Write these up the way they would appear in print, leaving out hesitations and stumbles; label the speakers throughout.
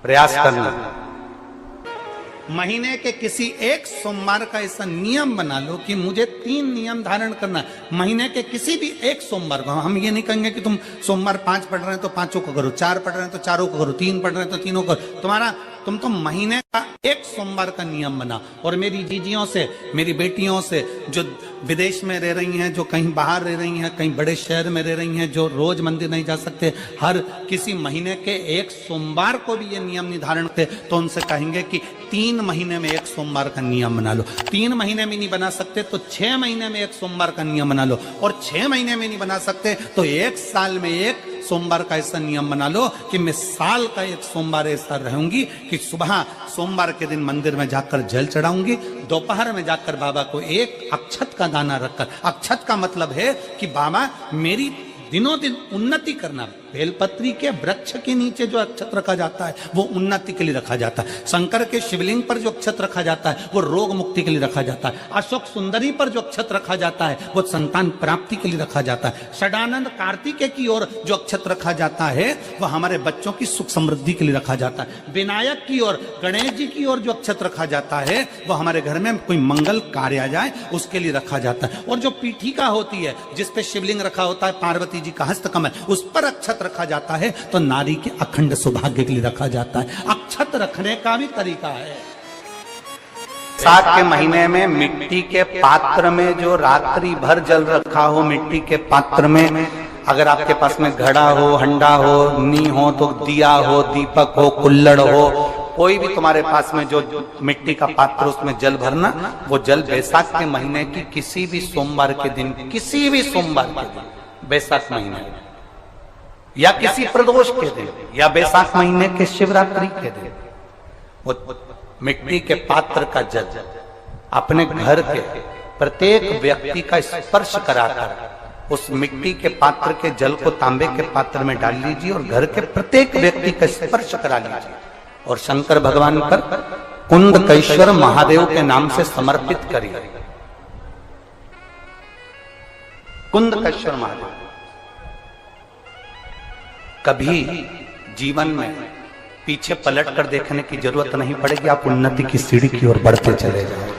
Speaker 1: प्रयास करना।
Speaker 2: महीने के किसी एक सोमवार का ऐसा नियम बना लो कि मुझे 3 नियम धारण करना है। महीने के किसी भी एक सोमवार को, हम ये नहीं कहेंगे कि तुम सोमवार 5 पढ़ रहे हैं तो 5 को करो, 4 पढ़ रहे हैं तो 4 को करो, 3 पढ़ रहे हैं तो 3 को करो। तुम तो महीने का एक सोमवार का नियम बना। और मेरी जीजियों से, मेरी बेटियों से जो विदेश में रह रही हैं, जो कहीं बाहर रह रही हैं, कहीं बड़े शहर में रह रही हैं, जो रोज मंदिर नहीं जा सकते, हर किसी महीने के एक सोमवार को भी ये नियम निर्धारण करते, तो उनसे कहेंगे कि 3 महीने में एक सोमवार का नियम बना लो। 3 महीने में नहीं बना सकते तो 6 महीने में एक सोमवार का नियम बना लो। और 6 महीने में नहीं बना सकते तो 1 साल में एक सोमवार का ऐसा नियम बना लो कि मैं साल का एक सोमवार ऐसा रहूंगी कि सुबह सोमवार के दिन मंदिर में जाकर जल चढ़ाऊंगी, दोपहर में जाकर बाबा को एक अक्षत का दाना रखकर, अक्षत का मतलब है कि बाबा मेरी दिनों दिन उन्नति करना। बेलपत्री के वृक्ष के नीचे जो अक्षत रखा जाता है वो उन्नति के लिए रखा जाता है। शंकर के शिवलिंग पर जो अक्षत रखा जाता है वो रोग मुक्ति के लिए रखा जाता है। अशोक सुंदरी पर जो अक्षत रखा जाता है वो संतान प्राप्ति के लिए रखा जाता है। षडानंद कार्तिकेय की ओर जो अक्षत रखा जाता है वो हमारे बच्चों की सुख समृद्धि के लिए रखा जाता है। विनायक की ओर, गणेश जी की ओर जो अक्षत रखा जाता है वो हमारे घर में कोई मंगल कार्य आ जाए उसके लिए रखा जाता है। और जो पीठिका होती है जिसपे शिवलिंग रखा होता है, पार्वती जी का हस्तकमल, उस पर अक्षत रखा जाता है तो नारी के अखंड सौभाग्य के लिए रखा जाता है। अक्षत रखने का भी तरीका है।
Speaker 1: साथ के महीने में मिट्टी के पात्र में जो रात्रि भर जल रखा हो, मिट्टी के पात्र में, अगर आपके पास में घड़ा हो, हंडा हो, नी हो, तो दिया हो, दीपक हो, कुल्लड़ हो, कोई भी तुम्हारे पास में जो मिट्टी का पात्र, उसमें जल भरना। वो जल बैसाख के महीने की किसी भी सोमवार के दिन, किसी भी सोमवार के दिन, बैसाख महीने या किसी प्रदोष के दिन या बैसाख महीने के शिवरात्रि के दिन, वो मिट्टी के पात्र का जल अपने घर के प्रत्येक व्यक्ति का स्पर्श कराकर उस मिट्टी के पात्र के जल को तांबे के पात्र में डाल लीजिए और घर के प्रत्येक व्यक्ति का स्पर्श करा लीजिए और शंकर भगवान पर कुंदकेश्वर महादेव के नाम से समर्पित करिए। कुंदकेश्वर महादेव। कभी जीवन में पीछे पलट कर देखने की जरूरत नहीं पड़ेगी, आप उन्नति की सीढ़ी की ओर बढ़ते चले जाएंगे।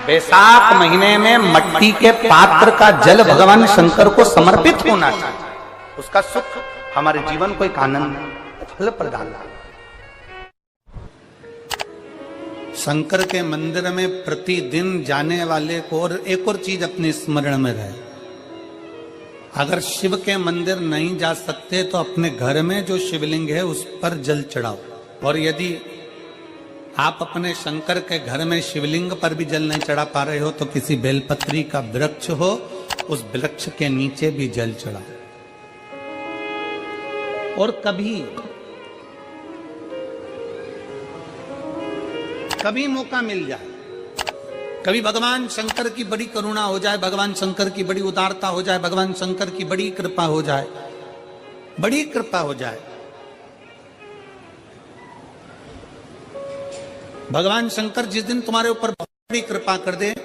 Speaker 1: बैसाख महीने में मट्टी के पात्र का जल भगवान शंकर को समर्पित होना चाहिए। उसका सुख हमारे जीवन को एक आनंद, फल प्रदान।
Speaker 2: शंकर के मंदिर में प्रतिदिन जाने वाले को और एक और चीज अपने स्मरण में रहे, अगर शिव के मंदिर नहीं जा सकते तो अपने घर में जो शिवलिंग है उस पर जल चढ़ाओ। और यदि आप अपने शंकर के घर में शिवलिंग पर भी जल नहीं चढ़ा पा रहे हो तो किसी बेलपत्री का वृक्ष हो, उस वृक्ष के नीचे भी जल चढ़ाओ। और कभी मौका मिल जाए, कभी भगवान शंकर की बड़ी करुणा हो जाए, भगवान शंकर की बड़ी उदारता हो जाए, भगवान शंकर की बड़ी कृपा हो जाए, बड़ी कृपा हो जाए, भगवान शंकर जिस दिन तुम्हारे ऊपर बड़ी कृपा कर दे,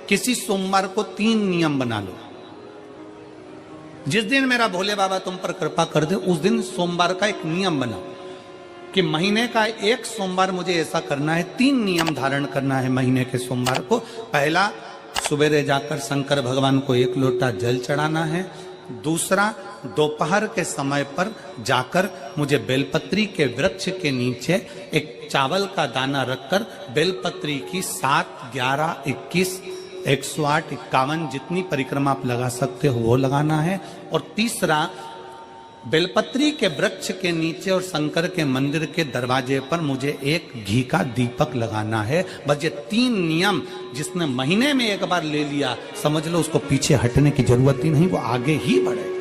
Speaker 2: किसी सोमवार को 3 नियम बना लो। जिस दिन मेरा भोले बाबा तुम पर कृपा कर दे उस दिन सोमवार का एक नियम बनाओ कि महीने का एक सोमवार मुझे ऐसा करना है, 3 नियम धारण करना है महीने के सोमवार को। पहला, सुबेरे जाकर शंकर भगवान को 1 लोटा जल चढ़ाना है। दूसरा, दोपहर के समय पर जाकर मुझे बेलपत्री के वृक्ष के नीचे एक चावल का दाना रखकर बेलपत्री की 7, 11, 21, 108, 51 जितनी परिक्रमा आप लगा सकते हो वो लगाना है। और तीसरा, बेलपत्री के वृक्ष के नीचे और शंकर के मंदिर के दरवाजे पर मुझे एक घी का दीपक लगाना है। बस ये 3 नियम जिसने महीने में एक बार ले लिया, समझ लो उसको पीछे हटने की जरूरत ही नहीं, वो आगे ही बढ़ेगा।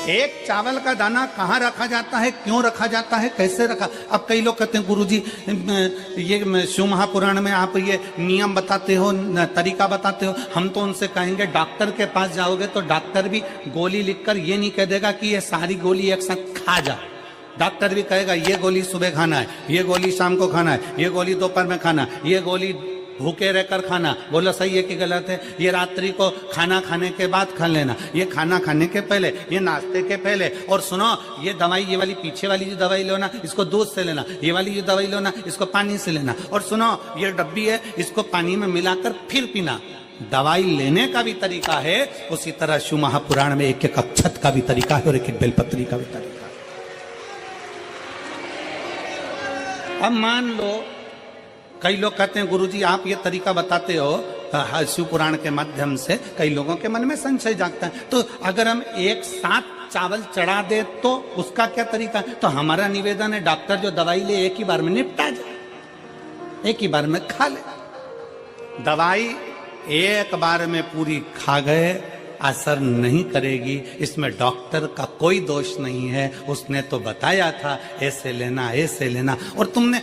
Speaker 2: एक चावल का दाना कहाँ रखा जाता है, क्यों रखा जाता है, कैसे रखा? अब कई लोग कहते हैं गुरुजी ये शिव महापुराण में आप ये नियम बताते हो, तरीका बताते हो। हम तो उनसे कहेंगे डॉक्टर के पास जाओगे तो डॉक्टर भी गोली लिखकर ये नहीं कह देगा कि ये सारी गोली एक साथ खा जा। डॉक्टर भी कहेगा ये गोली सुबह खाना है, ये गोली शाम को खाना है, ये गोली दोपहर में खाना है, ये गोली भूखे रहकर खाना, बोलो सही है कि गलत है? ये रात्रि को खाना खाने के बाद खा लेना, ये खाना खाने के पहले, ये नाश्ते के पहले। और सुनो, ये दवाई, ये वाली पीछे वाली जो दवाई लो ना, इसको दूध से लेना, ये वाली जो दवाई लो ना, इसको पानी से लेना। और सुनो, ये डब्बी है, इसको पानी में मिलाकर फिर पीना। दवाई लेने का भी तरीका है, उसी तरह शिव महापुराण में एक एक अक्षत का भी तरीका है और एक एक बेलपत्री का भी तरीका है। अब मान लो कई लोग कहते हैं गुरुजी आप ये तरीका बताते हो शिव पुराण के माध्यम से, कई लोगों के मन में संशय जागता है, तो अगर हम एक साथ चावल चढ़ा दे तो उसका क्या तरीका है? तो हमारा निवेदन है, डॉक्टर जो दवाई ले एक ही बार में निपटा जाए, एक ही बार में खा ले। दवाई एक बार में पूरी खा गए असर नहीं करेगी, इसमें डॉक्टर का कोई दोष नहीं है। उसने तो बताया था ऐसे लेना, ऐसे लेना, और तुमने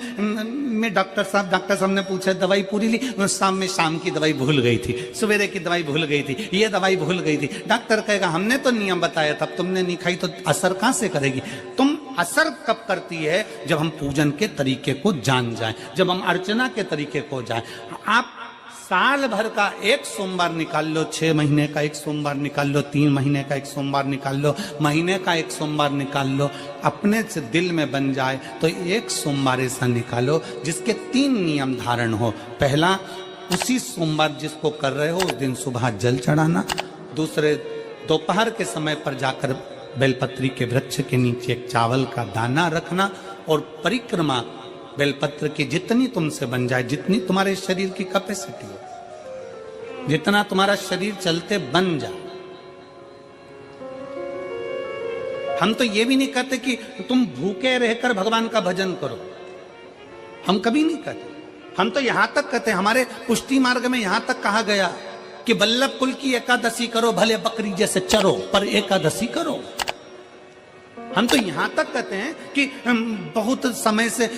Speaker 2: मैं डॉक्टर साहब ने पूछा दवाई पूरी ली, शाम की दवाई भूल गई थी, सवेरे की दवाई भूल गई थी, ये दवाई भूल गई थी। डॉक्टर कहेगा हमने तो नियम बताया था, तुमने नहीं खाई तो असर कहां से करेगी? तुम असर कब करती है? जब हम पूजन के तरीके को जान जाएं, जब हम अर्चना के तरीके को जाएं। आप साल भर का एक सोमवार निकाल लो, 6 महीने का एक सोमवार निकाल लो, 3 महीने का एक सोमवार निकाल लो, महीने का एक सोमवार निकाल लो, अपने से दिल में बन जाए तो एक सोमवार ऐसा निकालो जिसके 3 नियम धारण हो। पहला, उसी सोमवार जिसको कर रहे हो उस दिन सुबह जल चढ़ाना। दूसरे, दोपहर के समय पर जाकर बेलपत्री के वृक्ष के नीचे एक चावल का दाना रखना, और परिक्रमा बेलपत्र की जितनी तुमसे बन जाए, जितनी तुम्हारे शरीर की कैपेसिटी हो, जितना तुम्हारा शरीर चलते बन जाए। हम तो ये भी नहीं कहते कि तुम भूखे रहकर भगवान का भजन करो, हम कभी नहीं कहते। हम तो यहां तक कहते हैं, हमारे पुष्टि मार्ग में यहां तक कहा गया कि वल्लभ कुल की एकादशी करो, भले बकरी जैसे चरो पर एकादशी करो। हम तो यहां तक कहते हैं कि बहुत समय से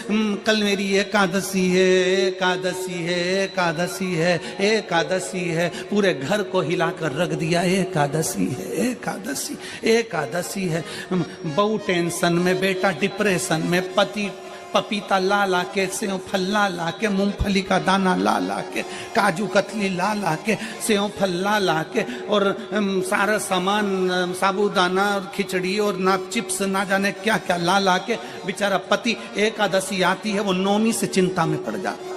Speaker 2: कल मेरी एकादशी है, एकादशी है, एकादशी है, एकादशी है, पूरे घर को हिलाकर रख दिया, एकादशी है, एकादशी, एकादशी है। बहू टेंशन में, बेटा डिप्रेशन में, पति पपीता ला ला के, सेव फल ला ला के, मूंगफली का दाना ला ला के, काजू कतली ला ला के, सेव फल ला ला के, और सारा सामान, साबूदाना और खिचड़ी और ना चिप्स ना जाने क्या क्या ला ला के, बेचारा पति एकादशी आती है वो नौमी से चिंता में पड़ जाता है।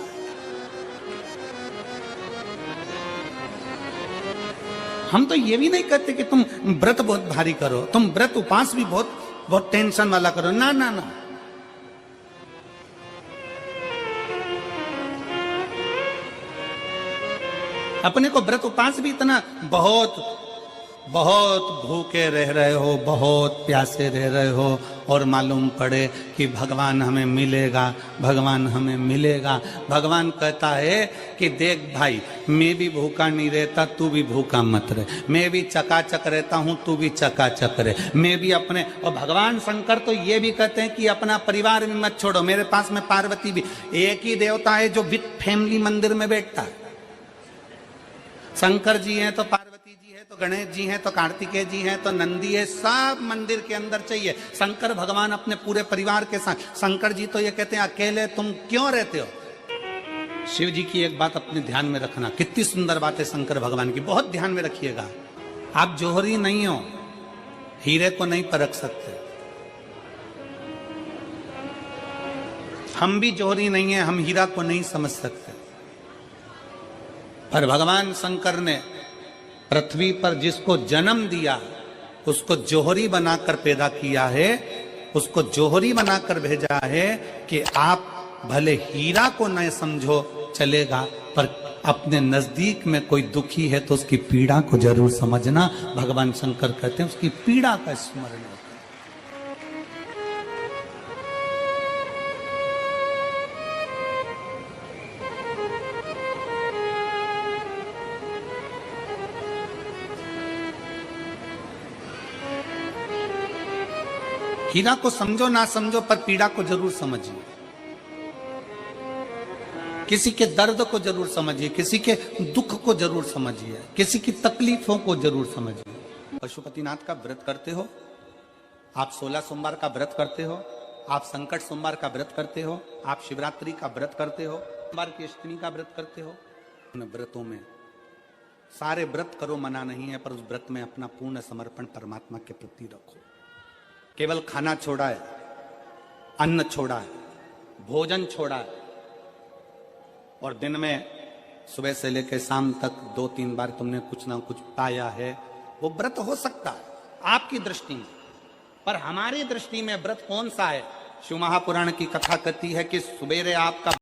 Speaker 2: हम तो ये भी नहीं कहते कि तुम व्रत बहुत भारी करो, तुम व्रत उपास भी बहुत टेंशन वाला करो, ना ना ना। अपने को व्रत उपास भी इतना बहुत भूखे रह रहे हो, बहुत प्यासे रह रहे हो, और मालूम पड़े कि भगवान हमें मिलेगा, भगवान हमें मिलेगा। भगवान कहता है कि देख भाई, मैं भी भूखा नहीं रहता, तू भी भूखा मत रहे, मैं भी चकाचक रहता हूं, तू भी चकाचक रहे, मैं भी अपने। और भगवान शंकर तो ये भी कहते हैं कि अपना परिवार भी मत छोड़ो। मेरे पास में पार्वती भी, एक ही देवता है जो विद फैमिली मंदिर में बैठता है। शंकर जी हैं तो पार्वती जी है, तो गणेश जी हैं, तो कार्तिकेय जी हैं, तो नंदी है, सब मंदिर के अंदर चाहिए। शंकर भगवान अपने पूरे परिवार के साथ। शंकर जी तो ये कहते हैं अकेले तुम क्यों रहते हो? शिव जी की एक बात अपने ध्यान में रखना, कितनी सुंदर बात है शंकर भगवान की, बहुत ध्यान में रखिएगा। आप जोहरी नहीं हो, हीरे को नहीं परख सकते। हम भी जोहरी नहीं है, हम हीरा को नहीं समझ सकते। पर भगवान शंकर ने पृथ्वी पर जिसको जन्म दिया उसको जोहरी बनाकर पैदा किया है, उसको जोहरी बनाकर भेजा है कि आप भले हीरा को न समझो चलेगा, पर अपने नजदीक में कोई दुखी है तो उसकी पीड़ा को जरूर समझना। भगवान शंकर कहते हैं उसकी पीड़ा का स्मरण। हीरा को समझो ना समझो, पर पीड़ा को जरूर समझिए, किसी के दर्द को जरूर समझिए, किसी के दुख को जरूर समझिए, किसी की तकलीफों को जरूर समझिए। पशुपतिनाथ का व्रत करते हो आप, 16 सोमवार का व्रत करते हो आप, संकट सोमवार का व्रत करते हो आप, शिवरात्रि का व्रत करते हो, सोमवार की अष्टमी का व्रत करते हो, उन व्रतों में सारे व्रत करो, मना नहीं है, पर उस व्रत में अपना पूर्ण समर्पण परमात्मा के प्रति रखो। केवल खाना छोड़ा है, अन्न छोड़ा है, भोजन छोड़ा है, और दिन में सुबह से लेकर शाम तक 2-3 बार तुमने कुछ ना कुछ पाया है, वो व्रत हो सकता है आपकी दृष्टि में, पर हमारी दृष्टि में व्रत कौन सा है? शिव महापुराण की कथा कहती है कि सुबेरे आपका